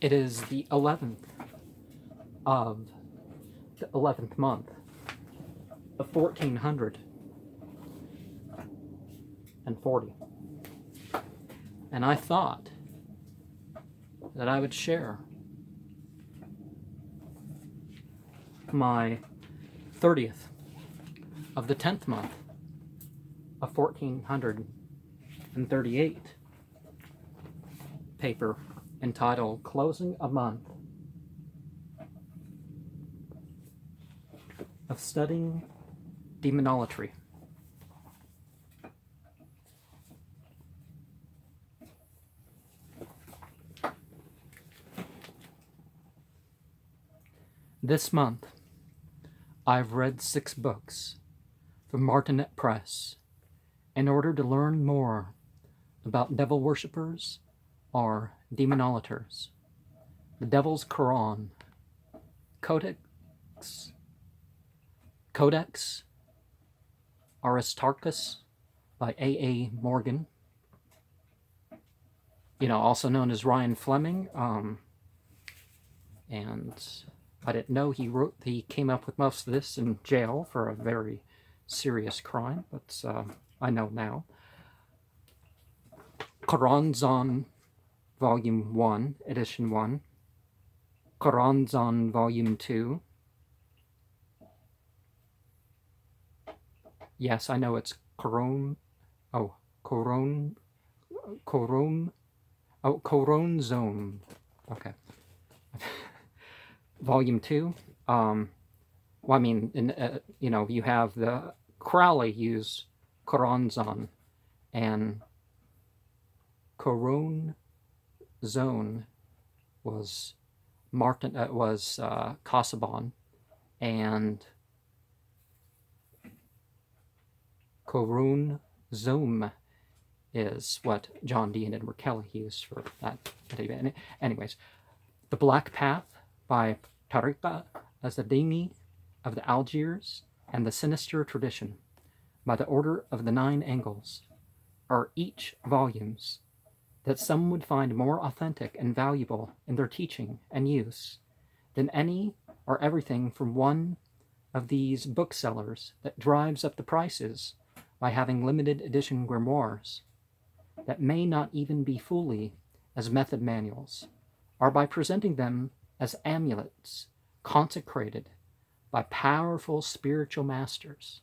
It is the 11th of the 11th month of 1440. And I thought that I would share my 30th of the 10th month of 1438 paper entitled Closing a Month of Studying Demonolatry. This month, I've read 6 books from Martinet Press in order to learn more about devil worshippers or demonolaters. The Devil's Quran, Codex Aristarchus by A.A. Morgan, also known as Ryan Fleming, and I didn't know he came up with most of this in jail for a very serious crime, but I know now. Quranzon Volume 1, Edition 1. Quranzon Volume 2. Yes, I know it's Coronzon. Okay. Volume 2. You have the Crowley use Coronzon, and Coron Zone was Casaubon, and Coron Zome is what John Dee and Edward Kelly used for that. Anyways, The Black Path by Tariqa Azzadini of the Algiers, and The Sinister Tradition by the Order of the Nine Angles are each volumes that some would find more authentic and valuable in their teaching and use than any or everything from one of these booksellers that drives up the prices by having limited edition grimoires that may not even be fully as method manuals, or by presenting them as amulets consecrated by powerful spiritual masters.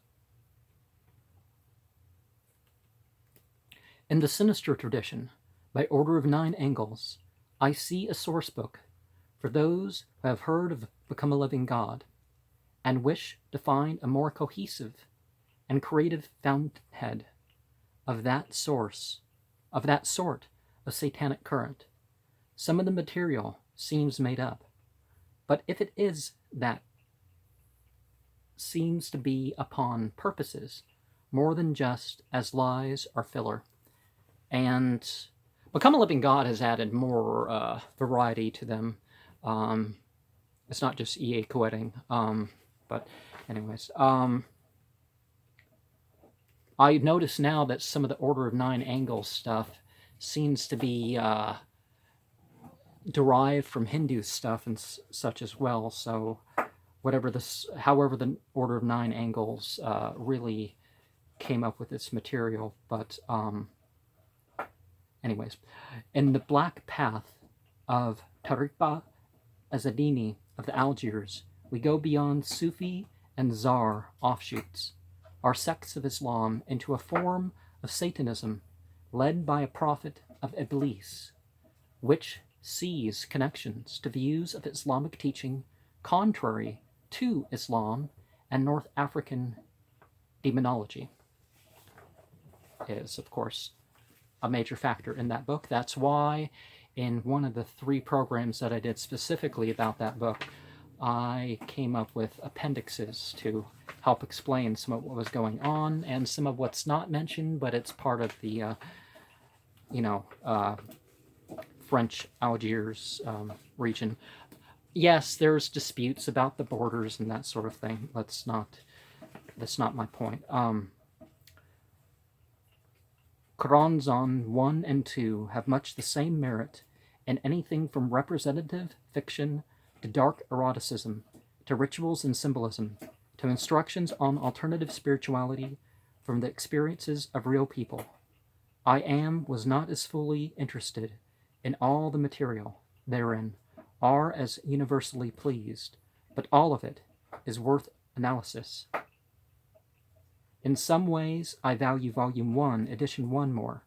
In The Sinister Tradition, by Order of Nine Angles, I see a source book for those who have heard of Become a Living God and wish to find a more cohesive and creative fountainhead of that sort of satanic current. Some of the material seems made up, but if it is, that seems to be upon purposes more than just as lies or filler. And Become a Living God has added more variety to them. It's not just EA co-editing, but anyways. I notice now that some of the Order of Nine Angles stuff seems to be derived from Hindu stuff and such as well. So, however, the Order of Nine Angles really came up with its material, but anyways, in The Black Path of Tariqa Azzadini of the Algiers, we go beyond Sufi and Tsar offshoots, our sects of Islam, into a form of Satanism led by a prophet of Iblis, which sees connections to views of Islamic teaching contrary to Islam and North African demonology. Is, of course, a major factor in that book. That's why in one of the 3 programs that I did specifically about that book, I came up with appendixes to help explain some of what was going on and some of what's not mentioned, but it's part of the, French Algiers region. Yes, there's disputes about the borders and that sort of thing. That's not my point. Quranzon 1 and 2 have much the same merit in anything from representative fiction to dark eroticism, to rituals and symbolism, to instructions on alternative spirituality from the experiences of real people. Was not as fully interested in all the material therein, are as universally pleased, but all of it is worth analysis. In some ways, I value Volume 1, Edition 1 more,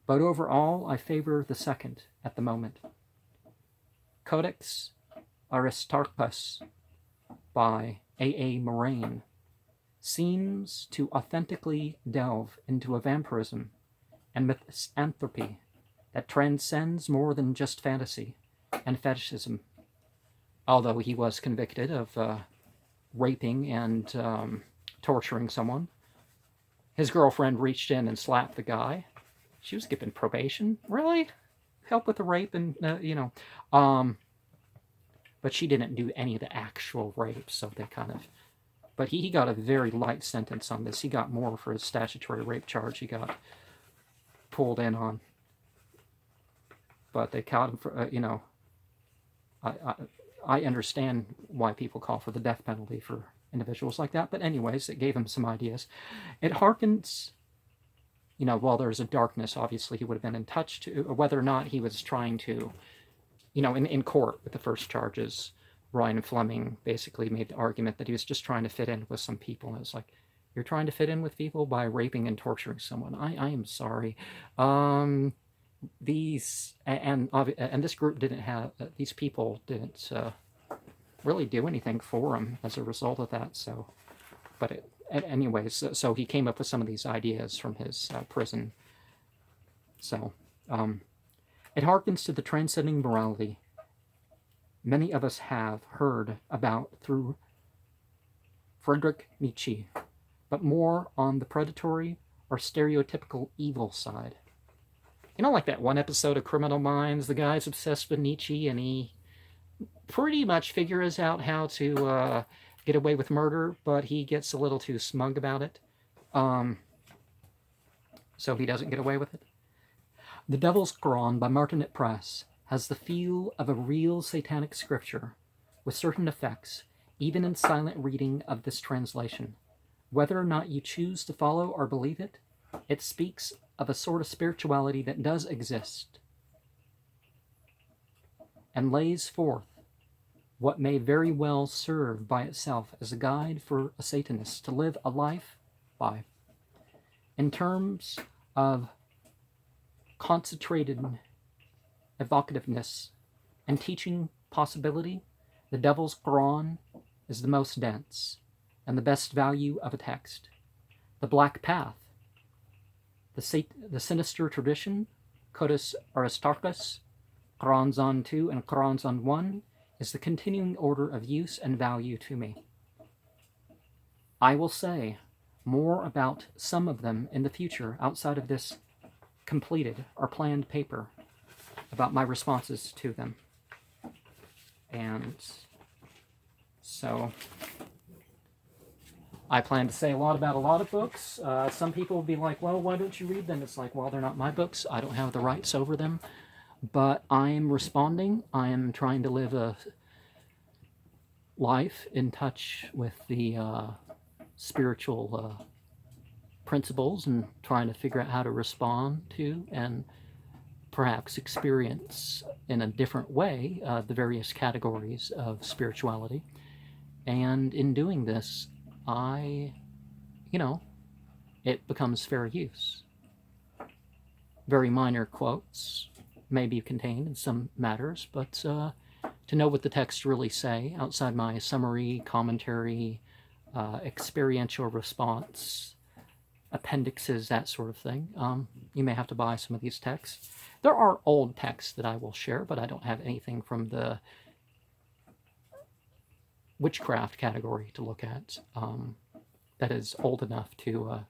but overall I favor the second at the moment. Codex Aristarchus by A. Moraine seems to authentically delve into a vampirism and misanthropy that transcends more than just fantasy and fetishism. Although he was convicted of raping and torturing someone. His girlfriend reached in and slapped the guy. She was given probation. Really? Help with the rape and, but she didn't do any of the actual rape, so they kind of... But he got a very light sentence on this. He got more for his statutory rape charge he got pulled in on. But they caught him for, I understand why people call for the death penalty for individuals like that. But anyways, it gave him some ideas. It harkens, while there's a darkness, obviously he would have been in touch to whether or not he was trying to, in court with the first charges, Ryan Fleming basically made the argument that he was just trying to fit in with some people. And it was like, you're trying to fit in with people by raping and torturing someone. I am sorry. These and this group didn't have these people didn't really do anything for him as a result of that. So, but anyways, so he came up with some of these ideas from his prison. So, it harkens to the transcending morality many of us have heard about through Friedrich Nietzsche, but more on the predatory or stereotypical evil side. Like that one episode of Criminal Minds, the guy's obsessed with Nietzsche and he pretty much figures out how to get away with murder, but he gets a little too smug about it. So he doesn't get away with it. The Devil's Quran by Martinet Press has the feel of a real satanic scripture, with certain effects, even in silent reading of this translation. Whether or not you choose to follow or believe it, it speaks of a sort of spirituality that does exist, and lays forth what may very well serve by itself as a guide for a Satanist to live a life by. In terms of concentrated evocativeness and teaching possibility, the Devil's Quran is the most dense and the best value of a text. The Black Path, the sinister tradition, Codex Aristarchus, Quranzon 2 and Quranzon 1, is the continuing order of use and value to me. I will say more about some of them in the future outside of this completed or planned paper about my responses to them. And so I plan to say a lot about a lot of books. Some people will be like, well, why don't you read them? It's like, well, they're not my books. I don't have the rights over them. But I am responding. I am trying to live a life in touch with the spiritual principles and trying to figure out how to respond to and perhaps experience in a different way the various categories of spirituality. And in doing this, it becomes fair use. Very minor quotes may be contained in some matters, but to know what the texts really say outside my summary, commentary, experiential response, appendixes, that sort of thing, you may have to buy some of these texts. There are old texts that I will share, but I don't have anything from the witchcraft category to look at that is old enough to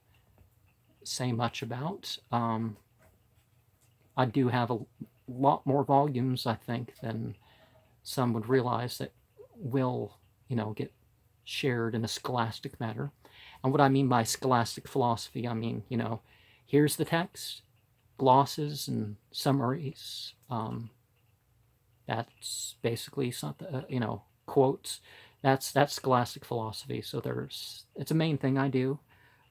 say much about. I do have a lot more volumes, I think, than some would realize that will, get shared in a scholastic manner. And what I mean by scholastic philosophy, I mean, here's the text, glosses and summaries, That's basically something, quotes. That's scholastic philosophy. So it's a main thing I do.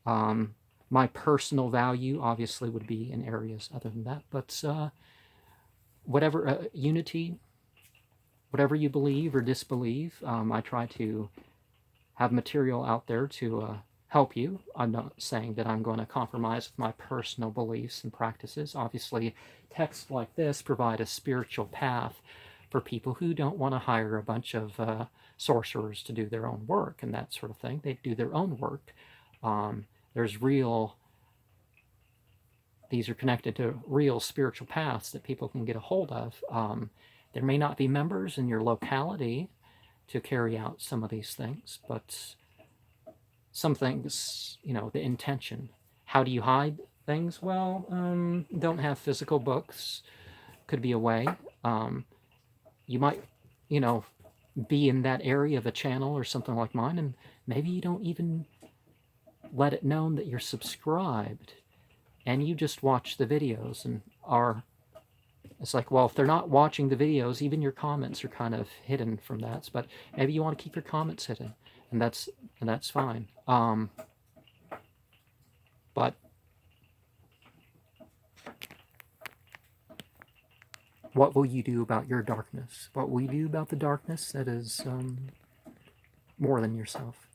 My personal value obviously would be in areas other than that, but whatever unity, whatever you believe or disbelieve, I try to have material out there to help you. I'm not saying that I'm going to compromise with my personal beliefs and practices. Obviously, texts like this provide a spiritual path for people who don't want to hire a bunch of sorcerers to do their own work and that sort of thing. They do their own work. There's real, these are connected to real spiritual paths that people can get a hold of. There may not be members in your locality to carry out some of these things, but some things, the intention. How do you hide things? Well, don't have physical books. Could be a way. You might, be in that area of a channel or something like mine, and maybe you don't even let it known that you're subscribed, and you just watch the videos and are. It's like, well, if they're not watching the videos, even your comments are kind of hidden from that. But maybe you want to keep your comments hidden, and that's fine. But what will you do about your darkness? What will you do about the darkness that is more than yourself?